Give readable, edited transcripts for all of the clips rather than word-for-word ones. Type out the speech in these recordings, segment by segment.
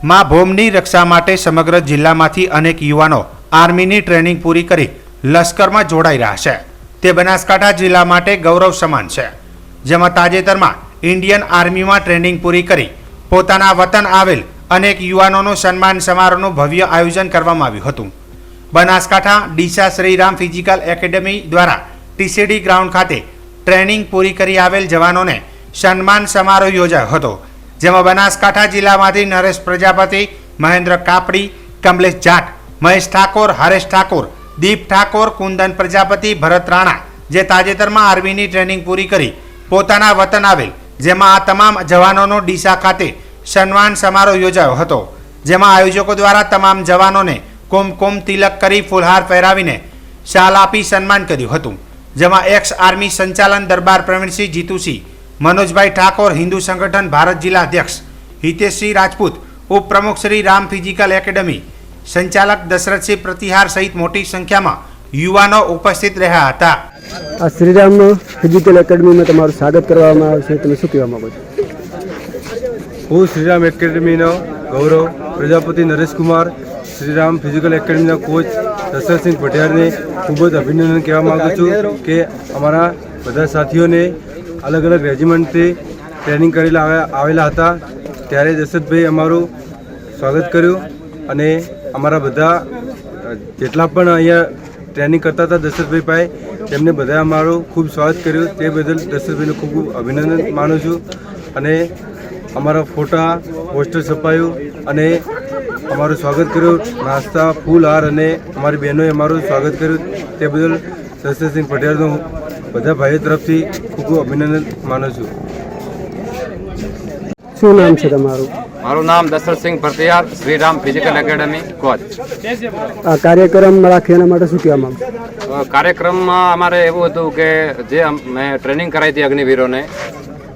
માં ભૌમની રક્ષા માટે સમગ્ર જિલ્લામાંથી અનેક યુવાનો આર્મીની ટ્રેનિંગ પૂરી કરી લશ્કરમાં જોડાઈ રહ્યા છે. તે બનાસકાંઠા જિલ્લા માટે ગૌરવ સમાન છે, જેમાં તાજેતરમાં ઇન્ડિયન આર્મીમાં ટ્રેનિંગ પૂરી કરી પોતાના વતન આવેલ અનેક યુવાનોનું સન્માન સમારોહનું ભવ્ય આયોજન કરવામાં આવ્યું હતું. બનાસકાંઠા ડીસા શ્રીરામ ફિઝિકલ એકેડમી દ્વારા ટીસીડી ગ્રાઉન્ડ ખાતે ટ્રેનિંગ પૂરી કરી આવેલ જવાનોને સન્માન સમારોહ યોજાયો હતો, જેમાં બનાસકાંઠા જિલ્લામાંથી નરેશ પ્રજાપતિ, મહેન્દ્ર કાપડી, કમલેશ જાટ, મહેશ ઠાકોર, હરેશ ઠાકોર, દીપ ઠાકોર, કુંદન પ્રજાપતિ, ભરત રાણા જે તાજેતરમાં આર્મીની ટ્રેનિંગ પૂરી કરી પોતાના વતન આવેલ, જેમાં આ તમામ જવાનોનો ડીસા ખાતે સન્માન સમારોહ યોજાયો હતો, જેમાં આયોજકો દ્વારા તમામ જવાનોને કુમકુમ તિલક કરી ફૂલહાર પહેરાવીને શાલ આપી સન્માન કર્યું હતું, જેમાં એક્સ આર્મી સંચાલન દરબાર પ્રવીણસિંહ જીતુસિંહ, મનોજભાઈ ઠાકોર, હિન્દુ સંગઠન ભારત જિલ્લા અધ્યક્ષ હિતેશસિંહ રાજપૂત, ઉપપ્રમુખ શ્રી રામ ફિઝિકલ એકેડમી સંચાલક દશરથસિંહ પ્રતિહાર સહિત મોટી સંખ્યામાં યુવાનો ઉપસ્થિત રહ્યા હતા. આ શ્રીરામ ફિઝિકલ એકેડમીમાં તમારું સ્વાગત કરવામાં આવશે, તમે શું કહેવા માંગો છો? હું શ્રીરામ એકેડમીનો ગૌરવ પ્રજાપતિ નરેશકુમાર, શ્રીરામ ફિઝિકલ એકેડમીના કોચ દશરથસિંહ પટિયારને ખૂબ જ અભિનંદન કહેવા માગું છું કે અમારા બધા સાથીઓને અલગ અલગ રેજિમેન્ટથી ટ્રેનિંગ કરેલા આવેલા હતા, ત્યારે દશરથભાઈ અમારું સ્વાગત કર્યું અને અમારા બધા જેટલા પણ અહીંયા ટ્રેનિંગ કરતા હતા દશરથભાઈ પાસે તેમને બધાએ અમારું ખૂબ સ્વાગત કર્યું. તે બદલ દશરથભાઈનું ખૂબ ખૂબ અભિનંદન માનું છું. અને અમારા ફોટા પોસ્ટર છપાયું અને અમારું સ્વાગત કર્યું, નાસ્તા, ફૂલહાર અને અમારી બહેનોએ અમારું સ્વાગત કર્યું. તે બદલ દશરથસિંહ પટેલનો બધા ભાઈઓ તરફથી ખૂબ ખૂબ અભિનંદન માનું છું. શું નામ છે તમારું? મારું નામ Dashrathsinh Pratihara, Shriram physical academy coach. આ કાર્યક્રમ રાખી એના માટે શું કહેવા માંગો? કાર્યક્રમમાં અમારે એવું હતું કે જે મેં ટ્રેનિંગ કરાવી હતી અગ્નિવીરોને,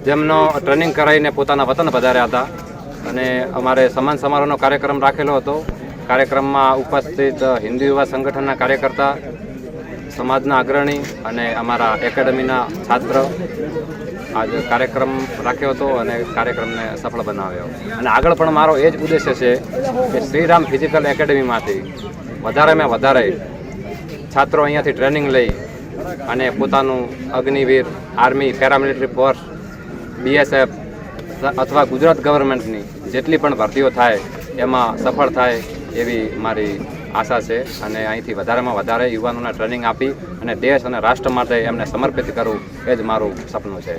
જેમનો ટ્રેનિંગ કરાવીને પોતાના વતન પધાર્યા હતા અને અમારે સન્માન સમારોહનો કાર્યક્રમ રાખેલો હતો. કાર્યક્રમમાં ઉપસ્થિત હિન્દુ યુવા સંગઠનના કાર્યકર્તા, સમાજના અગ્રણી અને અમારા એકેડમીના છાત્ર આજ કાર્યક્રમ રાખ્યો હતો અને કાર્યક્રમને સફળ બનાવ્યો. અને આગળ પણ મારો એ જ ઉદ્દેશ્ય છે કે શ્રીરામ ફિઝિકલ એકેડમીમાંથી વધારેમાં વધારે છાત્રો અહીંયાથી ટ્રેનિંગ લઈ અને પોતાનું Agniveer, army, paramilitary force, BSF અથવા ગુજરાત ગવર્મેન્ટની જેટલી પણ ભરતીઓ થાય એમાં સફળ થાય એવી મારી આશા છે. અને અહીંથી વધારેમાં વધારે યુવાનોને ટ્રેનિંગ આપી અને દેશ અને રાષ્ટ્ર માટે એમને સમર્પિત કરવું એ જ મારું સપનું છે.